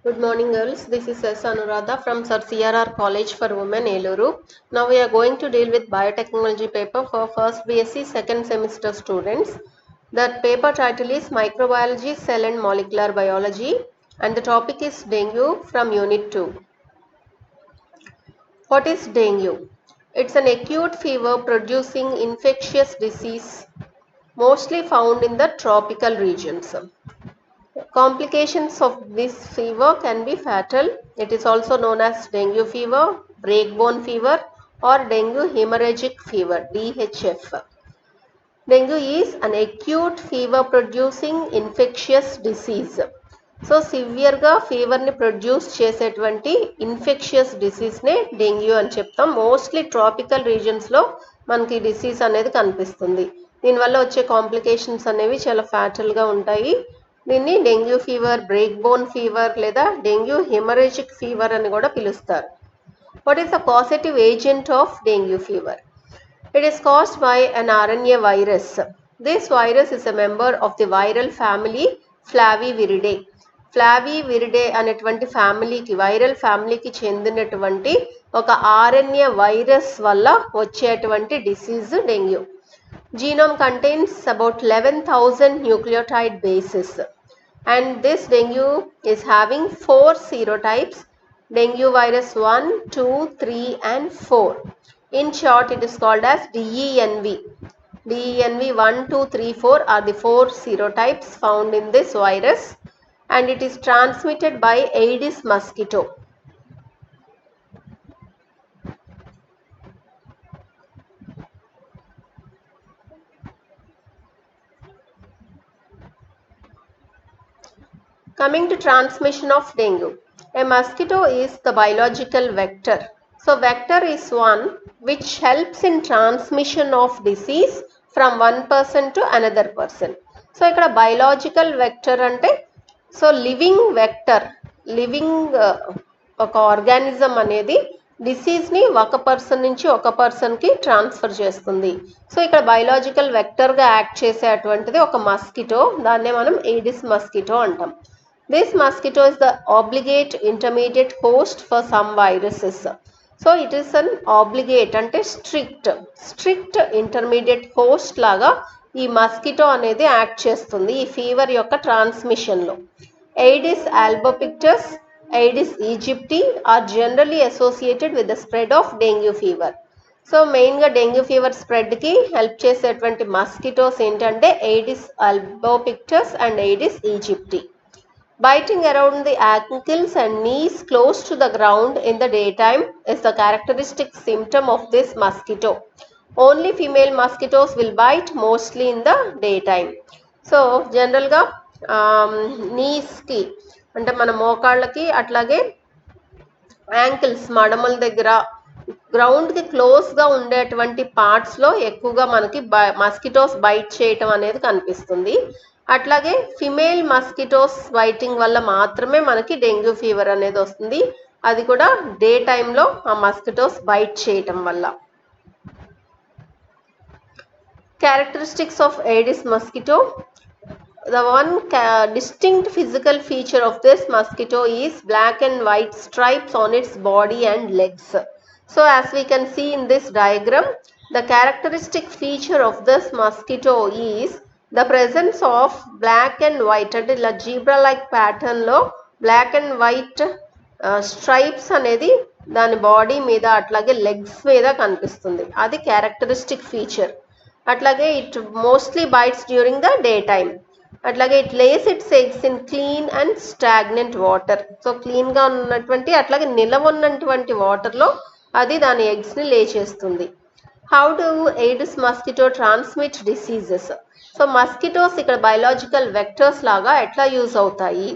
Good morning, girls. This is S. Anuradha from Sir CRR College for Women, Eluru. Now we are going to deal with biotechnology paper for first BSc second semester students. The paper title is Microbiology, Cell and Molecular Biology, and the topic is dengue from Unit 2. What is dengue? It's an acute fever producing infectious disease mostly found in the tropical regions. Complications of this fever can be fatal. It is also known as dengue fever, breakbone fever, or dengue hemorrhagic fever (DHF). Dengue is an acute fever producing infectious disease. So సివియర్గా ఫీవర్ని produce చేసేటువంటి infectious డిసీజ్నే dengue అని చెప్తాం. Mostly tropical రీజన్స్లో మనకి disease అనేది కనిపిస్తుంది. దీనివల్ల వచ్చే కాంప్లికేషన్స్ అనేవి చాలా ఫ్యాటల్గా ఉంటాయి. దీన్ని dengue fever, break bone fever లేదా డెంగ్యూ హెమరేజిక్ ఫీవర్ అని కూడా పిలుస్తారు. What is the causative agent of dengue fever? It is caused by an RNA virus. This virus is a member of the viral family Flaviviridae. ఫ్లావివిరిడే అనేటువంటి ఫ్యామిలీకి viral ఫ్యామిలీకి చెందినటువంటి ఒక RNA virus వల్ల వచ్చేటువంటి disease dengue. Genome contains about 11,000 nucleotide bases and this dengue is having 4 serotypes: dengue virus 1, 2, 3 and 4. In short, it is called as DENV. DENV 1, 2, 3, 4 are the 4 serotypes found in this virus, and it is transmitted by Aedes mosquito. Coming to transmission of dengue, a mosquito is the biological vector. So vector is one which helps in transmission of disease from one person to another person. So ఇక్కడ biological vector అంటే so living vector, living ఒక organism అనేది డిసీజ్ని ఒక person నుంచి ఒక పర్సన్కి transfer చేస్తుంది. So ఇక్కడ బయలాజికల్ వెక్టర్గా యాక్ట్ చేసేటువంటిది ఒక మస్కిటో, దాన్నే మనం ఏడిస్ మస్కిటో అంటాం. This mosquito is the obligate intermediate host for some viruses. So it is an obligate అంటే స్ట్రిక్ట్ ఇంటర్మీడియట్ హోస్ట్ లాగా ఈ మస్కిటో అనేది యాక్ట్ చేస్తుంది ఈ ఫీవర్ యొక్క ట్రాన్స్మిషన్లో. Aedes albopictus, Aedes aegypti are generally associated with the spread of dengue fever. So మెయిన్గా dengue fever స్ప్రెడ్కి help చేసేటువంటి mosquitoes ఏంటంటే Aedes albopictus and Aedes aegypti. Biting around the ankles and knees close to the ground in the daytime is the characteristic symptom of this mosquito. Only female mosquitoes will bite mostly in the daytime. So జనరల్గా నీస్కి అంటే మన మోకాళ్ళకి అట్లాగే ankles మడమల దగ్గర గ్రౌండ్కి క్లోజ్గా ఉండేటువంటి పార్ట్స్లో ఎక్కువగా మనకి మస్కిటోస్ బైట్ చేయటం అనేది కనిపిస్తుంది. అట్లాగే ఫిమేల్ మస్కిటోస్ బైటింగ్ వల్ల మాత్రమే మనకి డెంగ్యూ ఫీవర్ అనేది వస్తుంది, అది కూడా డే టైంలో ఆ మస్కిటోస్ బైట్ చేయటం వల్ల. Characteristics of Aedes mosquito. The one distinct physical feature of this mosquito is black and white stripes on its body and legs. So as we can see in this diagram, the characteristic feature of this mosquito is the presence of black and white అంటే ఇలా zebra like ప్యాటర్న్లో black and white stripes అనేది దాని body మీద అట్లాగే legs మీద కనిపిస్తుంది, అది క్యారెక్టరిస్టిక్ ఫీచర్. అట్లాగే it mostly bites during the day time. అట్లాగే it lays its eggs in clean and stagnant water. So క్లీన్గా ఉన్నటువంటి అట్లాగే నిలవ ఉన్నటువంటి వాటర్లో అది దాని ఎగ్స్ని లే చేస్తుంది. How do Aedes mosquito transmit diseases? So mosquitoes ఇక్కడ బయలాజికల్ వెక్టర్స్ లాగా ఎట్లా యూజ్ అవుతాయి?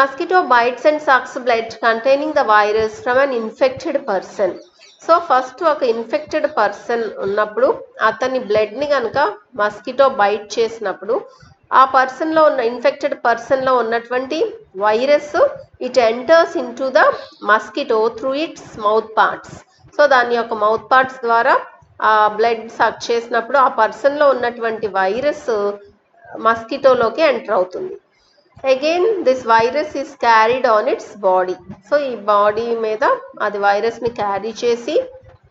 Mosquito bites and sucks blood containing the virus from an infected person. So first ఒక ఇన్ఫెక్టెడ్ పర్సన్ ఉన్నప్పుడు అతని బ్లడ్ని కనుక మస్కిటో బైట్ చేసినప్పుడు ఆ పర్సన్లో ఉన్న ఇన్ఫెక్టెడ్ పర్సన్లో ఉన్నటువంటి virus it enters in to the mosquito through it's mouth parts. So దాని యొక్క మౌత్ పార్ట్స్ ద్వారా ఆ బ్లడ్ సక్ చేసినప్పుడు ఆ పర్సన్లో ఉన్నటువంటి వైరస్ మస్కిటోలోకి ఎంటర్ అవుతుంది. Again this virus is carried on it's body. So ఈ బాడీ మీద అది వైరస్ని క్యారీ చేసి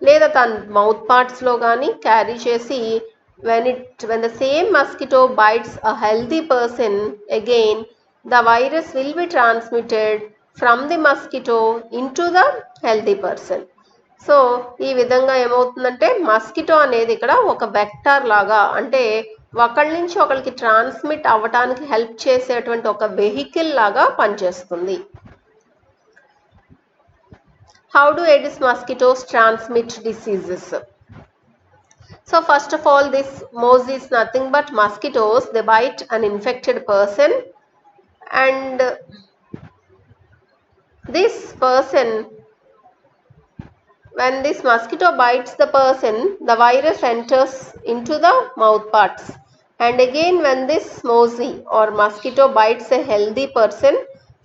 లేదా తన మౌత్ పార్ట్స్లో కానీ క్యారీ చేసి when the same mosquito bites a healthy person, again the virus will be transmitted from the mosquito into the healthy person. So ఈ విధంగా ఏమవుతుందంటే మస్కిటో అనేది ఇక్కడ ఒక వెక్టార్ లాగా, అంటే ఒకళ్ళ నుంచి ఒకరికి ట్రాన్స్మిట్ అవ్వటానికి హెల్ప్ చేసేటువంటి ఒక వెహికల్ లాగా పనిచేస్తుంది. How do Aedes mosquitoes transmit diseases? So first of all, this mosquito is nothing but mosquitoes. They bite an infected person, and this person, when this mosquito bites the person, the virus enters into the mouth parts, and again when this mosquito or mosquito bites a healthy person,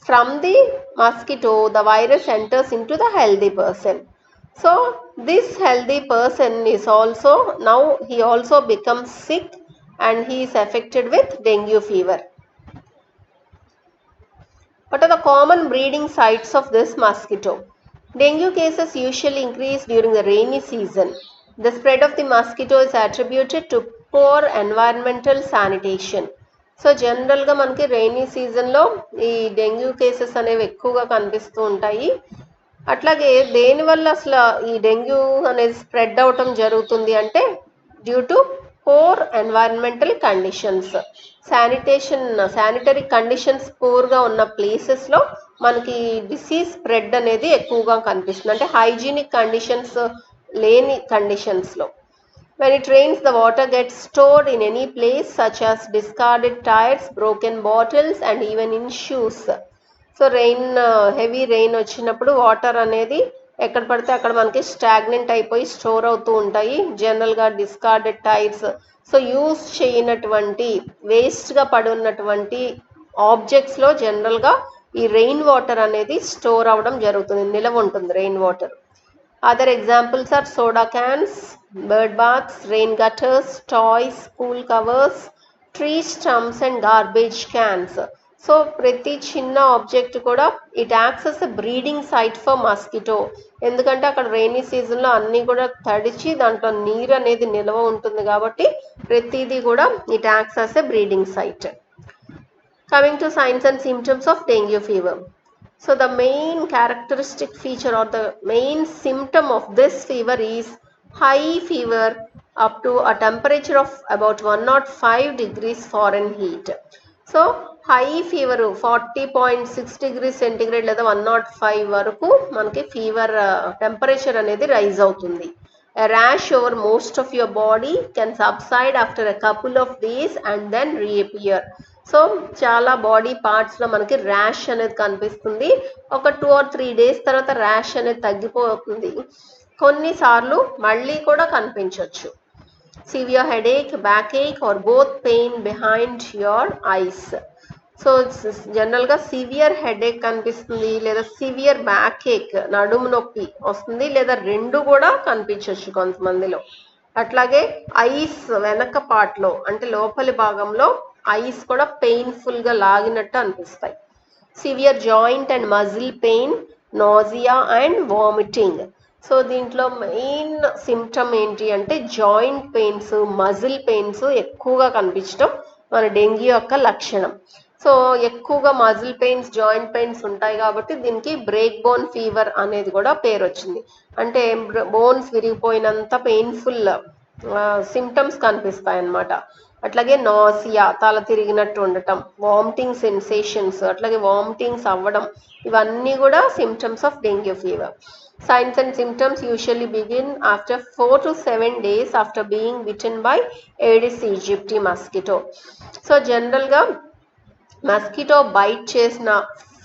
from the mosquito the virus enters into the healthy person. So this healthy person is also, now he also becomes sick and he is affected with dengue fever. What are the common breeding sites of this mosquito? Dengue cases usually increase during the rainy season. The spread of the mosquito is attributed to poor environmental sanitation. So జనరల్గా మనకి rainy సీజన్లో ఈ dengue cases అనేవి ఎక్కువగా కనిపిస్తూ ఉంటాయి. అట్లాగే దేనివల్ల అసలు ఈ డెంగ్యూ అనేది స్ప్రెడ్ అవటం జరుగుతుంది అంటే due to poor environmental conditions. Sanitary conditions పూర్గా ఉన్న ప్లేసెస్లో మనకి డిసీజ్ స్ప్రెడ్ అనేది ఎక్కువగా కనిపిస్తుంది, అంటే హైజీనిక్ కండిషన్స్ లేని కండిషన్స్లో. When it rains, the water gets stored in any place such as discarded tires, broken bottles and even in shoes. So heavy rain వచ్చినప్పుడు వాటర్ అనేది ఎక్కడ పడితే అక్కడ మనకి స్టాగ్నెంట్ అయిపోయి స్టోర్ అవుతూ ఉంటాయి. జనరల్గా డిస్కార్డెడ్ టైర్స్, సో యూస్ చేయనటువంటి వేస్ట్గా పడి ఉన్నటువంటి ఆబ్జెక్ట్స్లో జనరల్గా ఈ రెయిన్ వాటర్ అనేది స్టోర్ అవ్వడం జరుగుతుంది, నిలవ ఉంటుంది rain water. Other examples are soda cans, bird baths, rain gutters, toys, school covers, tree stumps and garbage cans. So ప్రతి చిన్న ఆబ్జెక్ట్ కూడా it acts as a breeding site for mosquito. ఎందుకంటే అక్కడ రైనీ సీజన్లో అన్నీ కూడా తడిచి దాంట్లో నీరు అనేది నిల్వ ఉంటుంది కాబట్టి ప్రతిదీ కూడా it acts as a breeding site. Coming to signs and symptoms of dengue fever. So the main characteristic feature or the main symptom of this fever is high fever up to a temperature of about 105 degrees Fahrenheit. So high fever 40.6 degrees centigrade లేదా 105 వరకు మనకి fever temperature అనేది rise అవుతుంది. A rash over most of your body can subside after a couple of days and then reappear. So చాలా body పార్ట్స్లో మనకి rash అనేది కనిపిస్తుంది. ఒక 2 or 3 days తర్వాత ర్యాష్ అనేది తగ్గిపోతుంది, కొన్నిసార్లు మళ్ళీ కూడా కనిపించవచ్చు. Severe headache, backache or both pain behind your eyes. So జనరల్గా సివియర్ హెడేక్ కనిపిస్తుంది, లేదా సివియర్ బ్యాక్ ఏక్ నడుము నొప్పి వస్తుంది, లేదా రెండు కూడా కనిపించవచ్చు కొంతమందిలో. అట్లాగే ఐస్ వెనక పార్ట్లో అంటే లోపలి భాగంలో ఐస్ కూడా పెయిన్ఫుల్గా లాగినట్టు అనిపిస్తాయి. Severe joint and muscle pain, nausea and vomiting. So దీంట్లో మెయిన్ సిమ్టమ్ ఏంటి అంటే జాయింట్ పెయిన్స్, మజిల్ పెయిన్స్ ఎక్కువగా కనిపించడం మన డెంగ్యూ యొక్క లక్షణం. సో ఎక్కువగా మజిల్ పెయిన్స్, జాయింట్ పెయిన్స్ ఉంటాయి కాబట్టి దీనికి బ్రేక్ బోన్ ఫీవర్ అనేది కూడా పేరు వచ్చింది. అంటే బోన్స్ విరిగిపోయినంత పెయిన్ఫుల్ సిమ్టమ్స్ కనిపిస్తాయి అన్నమాట. అట్లాగే నాసియా, తల తిరిగినట్టు ఉండటం, వామిటింగ్ సెన్సేషన్స్, అట్లాగే వామిటింగ్స్ అవ్వడం, ఇవన్నీ కూడా symptoms of dengue fever. Signs and symptoms usually begin after 4 to 7 days after being bitten by Aedes aegypti mosquito. So జనరల్గా మస్కిటో బైట్ చేసిన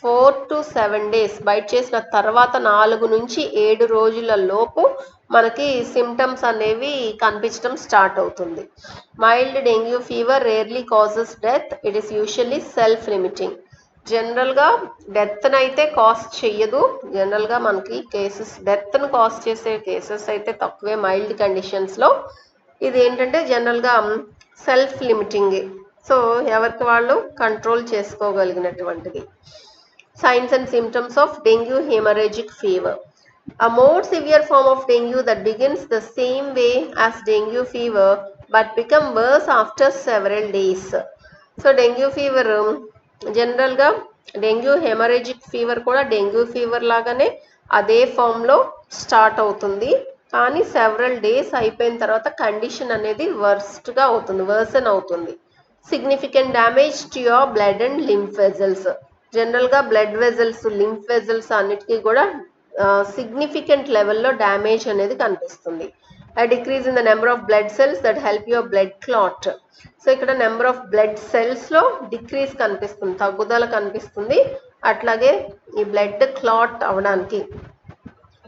4 to 7 days, బైట్ చేసిన తర్వాత 4 నుంచి 7 రోజుల లోపు మనకి సిమ్టమ్స్ అనేవి కనిపించడం స్టార్ట్ అవుతుంది. Mild dengue fever rarely causes death, it is usually self limiting. జనరల్గా డెత్ని అయితే కాజ్ చెయ్యదు. జనరల్గా మనకి డెత్ను కాజ్ చేసే కేసెస్ అయితే తక్కువే మైల్డ్ కండిషన్స్లో. ఇది ఏంటంటే జనరల్గా సెల్ఫ్ లిమిటింగ్, సో ఎవరికి వాళ్ళు control చేసుకోగలిగినటువంటిది. Signs and symptoms of dengue hemorrhagic fever. A more severe form of dengue that begins the same way as dengue fever but become worse after several days. So dengue fever జనరల్గా dengue haemorrhagic fever కూడా dengue fever లాగానే అదే ఫామ్లో start అవుతుంది. కానీ several days అయిపోయిన తర్వాత condition అనేది వర్స్ట్గా అవుతుంది, వర్సన్ అవుతుంది. Significant damage to your blood and lymph vessels. జనరల్గా బ్లడ్ వెజల్స్, లింఫ్ వెజల్స్ అన్నిటికీ కూడా సిగ్నిఫికెంట్ లెవెల్లో డ్యామేజ్ అనేది కనిపిస్తుంది. A decrease in the number of blood cells that help your blood clot. So ఇక్కడ నెంబర్ ఆఫ్ బ్లడ్ సెల్స్లో డిక్రీజ్ కనిపిస్తుంది, తగ్గుదల కనిపిస్తుంది. అట్లాగే ఈ బ్లడ్ క్లాట్ అవడానికి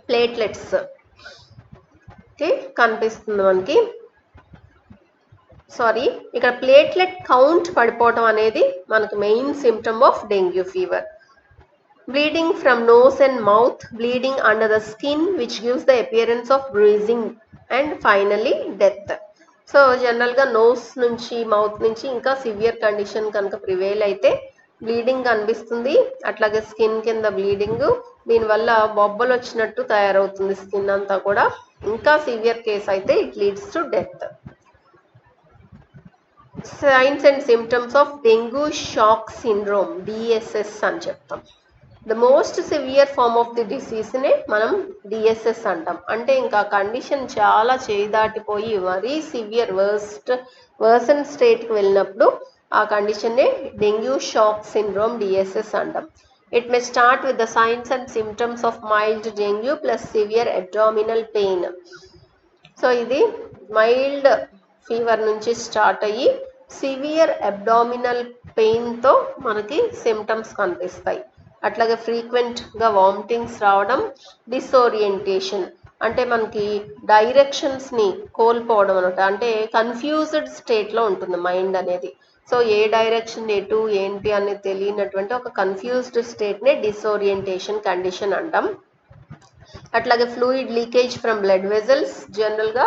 ప్లేట్లెట్స్ కనిపిస్తుంది మనకి. సారీ, ఇక్కడ ప్లేట్లెట్ కౌంట్ పడిపోవటం అనేది మనకు main symptom of dengue fever. Bleeding from nose and mouth, bleeding under the skin which gives the appearance of bruising, and finally death. So జనరల్గా నోస్ నుంచి, mouth నుంచి ఇంకా సివియర్ కండిషన్ కనుక prevail అయితే bleeding కనిపిస్తుంది. అట్లాగే స్కిన్ కింద bleeding, దీనివల్ల బొబ్బలు వచ్చినట్టు తయారవుతుంది స్కిన్ అంతా కూడా. ఇంకా సివియర్ కేస్ అయితే it leads to death. Signs and symptoms of dengue shock syndrome, DSS అని చెప్తాం. The most severe form of the డిసీజ్నే మనం డిఎస్ఎస్ అంటాం. అంటే ఇంకా కండిషన్ చాలా చేయి దాటిపోయి మరీ సివియర్ వర్సన్ స్టేట్కి వెళ్ళినప్పుడు ఆ కండిషన్నే డెంగ్యూ షాక్ సిండ్రోమ్, డిఎస్ఎస్ అంటాం. It may start with the science and symptoms of mild dengue plus severe abdominal pain. So ఇది మైల్డ్ ఫీవర్ నుంచి స్టార్ట్ అయ్యి సివియర్ అబ్డామినల్ పెయిన్తో మనకి సిమ్టమ్స్ కనిపిస్తాయి. అట్లాగే ఫ్రీక్వెంట్గా వామిటింగ్స్ రావడం, డిసోరియంటేషన్ అంటే మనకి డైరెక్షన్స్ని కోల్పోవడం అనమాట. అంటే కన్ఫ్యూజ్డ్ స్టేట్లో ఉంటుంది మైండ్ అనేది. సో ఏ డైరెక్షన్ ఎటు ఏంటి అనేది తెలియనటువంటి ఒక కన్ఫ్యూజ్డ్ స్టేట్నే డిసోరియంటేషన్ కండిషన్ అంటాం. అట్లాగే fluid leakage from blood vessels, జనరల్గా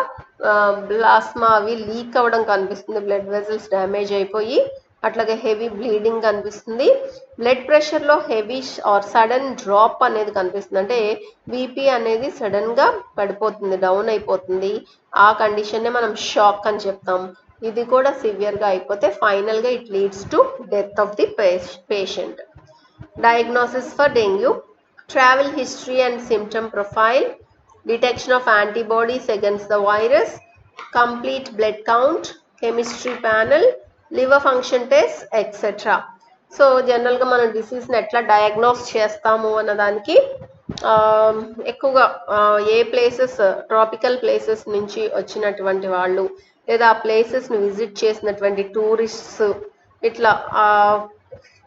ప్లాస్మా అవి లీక్ అవ్వడం కనిపిస్తుంది, బ్లడ్ వెజల్స్ డ్యామేజ్ అయిపోయి. అట్లాగే హెవీ బ్లీడింగ్ కనిపిస్తుంది. బ్లడ్ ప్రెషర్లో హెవీ ఆర్ సడన్ డ్రాప్ అనేది కనిపిస్తుంది. అంటే బీపీ అనేది సడన్గా పడిపోతుంది, డౌన్ అయిపోతుంది. ఆ కండిషన్నే మనం షాక్ అని చెప్తాం. ఇది కూడా సివియర్గా అయిపోతే ఫైనల్గా it leads to death of the patient. Diagnosis for dengue, travel history and symptom profile, detection of antibodies against the virus, complete blood count, chemistry panel, liver function test, etc. So జనరల్గా మనం డిసీజ్ని ఎట్లా diagnose చేస్తాము అన్నదానికి ఎక్కువగా ఏ places, tropical places నుంచి వచ్చినటువంటి వాళ్ళు లేదా ఆ ప్లేసెస్ని విజిట్ చేసినటువంటి టూరిస్ట్స్, ఇట్లా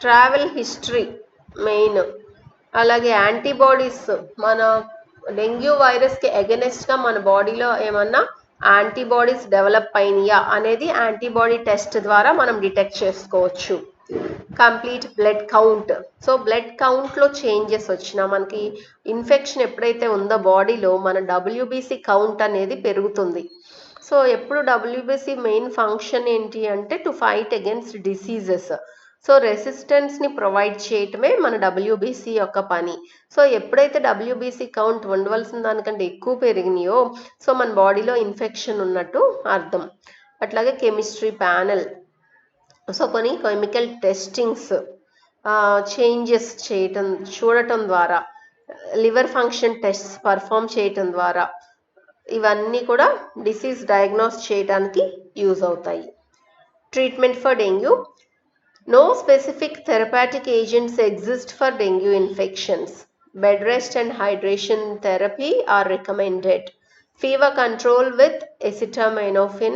ట్రావెల్ హిస్టరీ మెయిన్. అలాగే యాంటీబాడీస్, మన డెంగ్యూ వైరస్కి ఎగెనెస్ట్గా మన బాడీలో ఏమన్నా యాంటీబాడీస్ డెవలప్ అయినాయా అనేది యాంటీబాడీ టెస్ట్ ద్వారా మనం డిటెక్ట్ చేసుకోవచ్చు. Complete blood count, so blood కౌంట్లో చేంజెస్ వచ్చినా మనకి ఇన్ఫెక్షన్ ఎప్పుడైతే ఉందో బాడీలో మన డబ్ల్యూబీసీ కౌంట్ అనేది పెరుగుతుంది. సో ఎప్పుడు డబ్ల్యూబీసీ మెయిన్ ఫంక్షన్ ఏంటి అంటే to fight against diseases. So రెసిస్టెన్స్ని ప్రొవైడ్ చేయటమే మన డబ్ల్యూబీసీ యొక్క పని. సో ఎప్పుడైతే డబ్ల్యూబీసీ కౌంట్ ఉండవలసిన దానికంటే ఎక్కువ పెరిగినాయో సో మన బాడీలో ఇన్ఫెక్షన్ ఉన్నట్టు అర్థం. అట్లాగే కెమిస్ట్రీ ప్యానెల్, సో కొన్ని కెమికల్ టెస్టింగ్స్ చేంజెస్ చూడటం ద్వారా, లివర్ ఫంక్షన్ టెస్ట్ పర్ఫామ్ చేయటం ద్వారా ఇవన్నీ కూడా డిసీజ్ డయాగ్నోస్ చేయడానికి యూజ్ అవుతాయి. Treatment for dengue, no specific therapeutic agents exist for dengue infections. Bed rest and hydration therapy are recommended. Fever control with acetaminophen.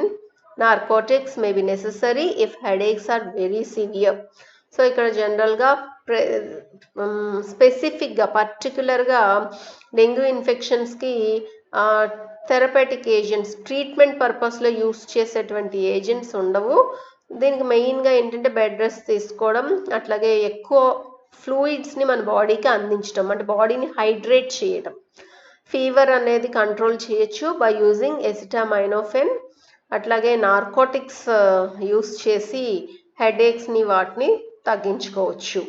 Narcotics may be necessary if headaches are very severe. So ఇక్కడ జనరల్గా స్పెసిఫిక్గా పర్టికులర్గా dengue ఇన్ఫెక్షన్స్కి therapeutic agents, treatment పర్పస్లో use చేసేటువంటి agents ఉండవు. దీనికి మెయిన్గా ఏంటంటే బెడ్ రెస్ట్ తీసుకోవడం, అట్లాగే ఎక్కువ ఫ్లూయిడ్స్ని మన బాడీకి అందించడం, అంటే బాడీని హైడ్రేట్ చేయడం. ఫీవర్ అనేది కంట్రోల్ చేయొచ్చు బై యూజింగ్ ఎసిటామైనోఫెన్. అట్లాగే నార్కోటిక్స్ యూస్ చేసి హెడేక్స్ని వాటిని తగ్గించుకోవచ్చు.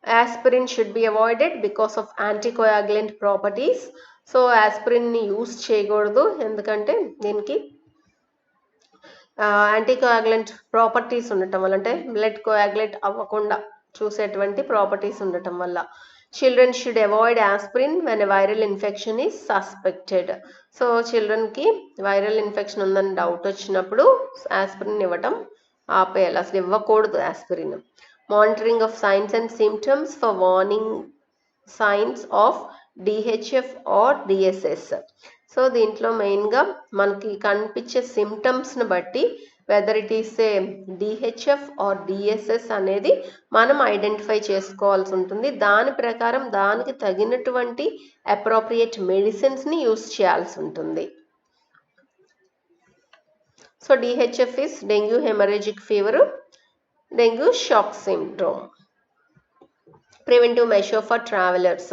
Aspirin should be avoided because of anticoagulant properties. So ఆస్పిరిన్ని యూస్ చేయకూడదు, ఎందుకంటే దీనికి యాంటీకోయాగులెంట్ ప్రాపర్టీస్ ఉండటం వల్ల, అంటే బ్లడ్ కోయాగులేట్ అవ్వకుండా చూసేటువంటి ప్రాపర్టీస్ ఉండటం వల్ల. Children should avoid aspirin when a viral infection is suspected. So చిల్డ్రన్కి వైరల్ ఇన్ఫెక్షన్ ఉందని డౌట్ వచ్చినప్పుడు ఆస్పిరిన్ ఇవ్వటం ఆపేయాలి, అసలు ఇవ్వకూడదు aspirin. Monitoring of signs and symptoms for warning signs of DHF or DSS. So దీంట్లో మెయిన్గా మనకి కనిపించే సిమ్టమ్స్ని బట్టి whether it is a DHF or DSS అనేది మనం ఐడెంటిఫై చేసుకోవాల్సి ఉంటుంది. దాని ప్రకారం దానికి తగినటువంటి అప్రోప్రియేట్ మెడిసిన్స్ని యూస్ చేయాల్సి ఉంటుంది. So DHF is dengue haemorrhagic fever, dengue shock syndrome. Preventive measure for travelers.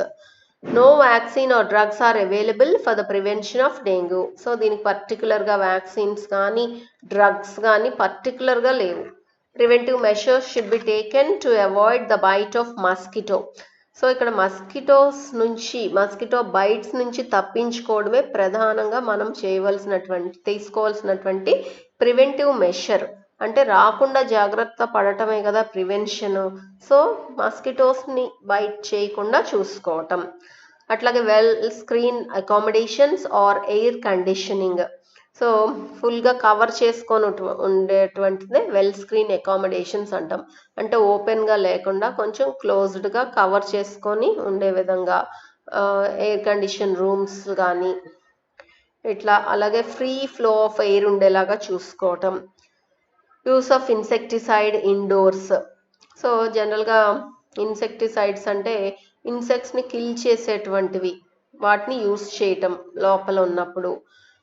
No vaccine or drugs are available for the prevention of dengue. So దీనికి పర్టికులర్గా వ్యాక్సిన్స్ కానీ డ్రగ్స్ కానీ పర్టికులర్గా లేవు. Preventive measures should be taken to avoid the bite of mosquito. So ఇక్కడ mosquito bites నుంచి తప్పించుకోవడమే ప్రధానంగా మనం తీసుకోవాల్సినటువంటి ప్రివెంటివ్ మెషర్. అంటే రాకుండా జాగ్రత్త పడటమే కదా ప్రివెన్షన్. సో మస్కిటోస్ని బైట్ చేయకుండా చూసుకోవటం. అట్లాగే well screen accommodations or air conditioning. So ఫుల్గా కవర్ చేసుకొని ఉండేటువంటిదే వెల్ స్క్రీన్ అకామిడేషన్స్ అంటాం. అంటే ఓపెన్గా లేకుండా కొంచెం క్లోజ్డ్గా కవర్ చేసుకొని ఉండే విధంగా ఎయిర్ కండిషన్ రూమ్స్ కానీ ఇట్లా, అలాగే ఫ్రీ ఫ్లో ఆఫ్ ఎయిర్ ఉండేలాగా చూసుకోవటం. Use of insecticide indoors. So జనరల్గా ఇన్సెక్టిసైడ్స్ అంటే ఇన్సెక్ట్స్ని కిల్ చేసేటువంటివి, వాటిని యూస్ చేయటం లోపల ఉన్నప్పుడు.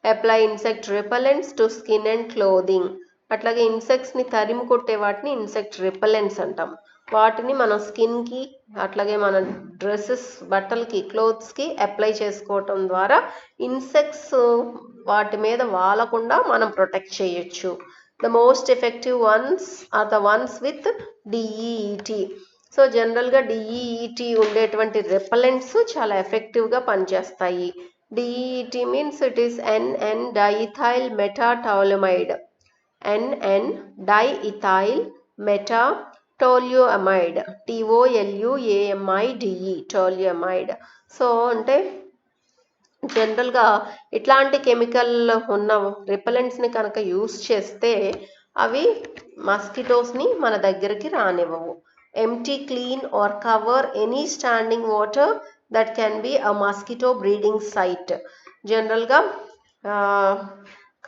Apply insect repellents to skin and clothing. అట్లాగే ఇన్సెక్ట్స్ని తరిమి కొట్టే వాటిని ఇన్సెక్ట్ రిపెలెంట్స్ అంటాం. వాటిని మనం స్కిన్కి అట్లాగే మన డ్రెస్సెస్ బట్టలకి క్లోత్స్కి అప్లై చేసుకోవటం ద్వారా ఇన్సెక్ట్స్ వాటి మీద వాలకుండా మనం ప్రొటెక్ట్ చేయొచ్చు. The most effective ones are the ones with DEET. So జనరల్గా DEET ఉండేటువంటి రిపెలెంట్స్ చాలా ఎఫెక్టివ్గా పనిచేస్తాయి. DEET means it is NN diethyl metatoluamide. NN diethyl metatoluamide. TOLUAMIDE toluamide. So అంటే జనరల్గా ఇట్లాంటి కెమికల్ ఉన్న రిపెలెంట్స్ని కనుక యూస్ చేస్తే అవి మస్కిటోస్ని మన దగ్గరికి రానివ్వవు. Empty, clean or cover any standing water that can be a mosquito breeding site. జనరల్గా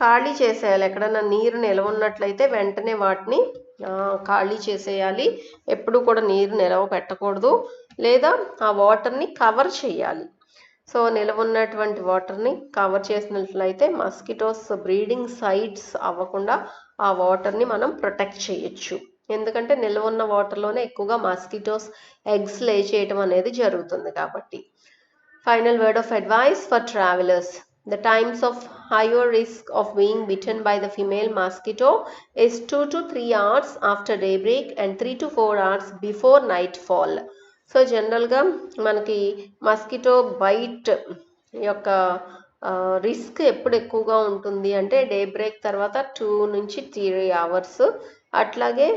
ఖాళీ చేసేయాలి. ఎక్కడైనా నీరు నిలవ ఉన్నట్లయితే వెంటనే వాటిని ఖాళీ చేసేయాలి. ఎప్పుడు కూడా నీరు నిలవ పెట్టకూడదు, లేదా ఆ వాటర్ని కవర్ చేయాలి. సో నిలవ ఉన్నటువంటి వాటర్ని కవర్ చేసినట్లయితే మస్కిటోస్ బ్రీడింగ్ సైట్స్ అవ్వకుండా ఆ వాటర్ని మనం ప్రొటెక్ట్ చేయొచ్చు. ఎందుకంటే నిల్వ ఉన్న వాటర్లోనే ఎక్కువగా మస్కిటోస్ ఎగ్స్ లే చేయటం అనేది జరుగుతుంది కాబట్టి. Final word of advice for travellers. The times of higher risk of being bitten by the female mosquito is 2 to 3 hours after daybreak and 3 to 4 hours before nightfall. So జనరల్గా మనకి mosquito bite యొక్క risk ఎప్పుడు ఎక్కువగా ఉంటుంది అంటే day break తర్వాత 2 నుంచి 3 hours, అట్లాగే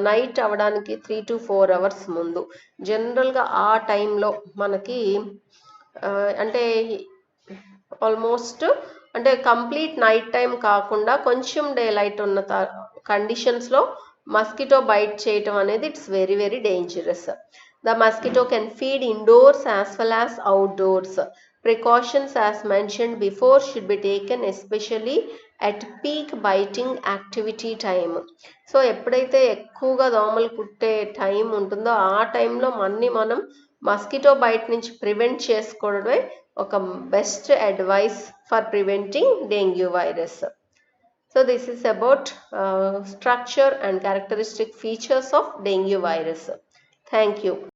నైట్ అవ్వడానికి 3 to 4 hours ముందు. జనరల్గా ఆ టైంలో మనకి అంటే ఆల్మోస్ట్ అంటే కంప్లీట్ నైట్ టైం కాకుండా కొంచెం డే లైట్ ఉన్న కండిషన్స్లో మస్కిటో బైట్ చేయటం అనేది it's very very dangerous. The mosquito can feed indoors as well as outdoors. Precautions as mentioned before should be taken especially at peak biting activity time. So ఎప్పుడైతే ఎక్కువగా దోమలు కుట్టే time ఉంటుందో ఆ టైంలో మనం మస్కిటో బైట్ నుంచి ప్రివెంట్ చేసుకోవడమే ఒక best advice for preventing dengue virus. So this is about structure and characteristic features of dengue virus. Thank you.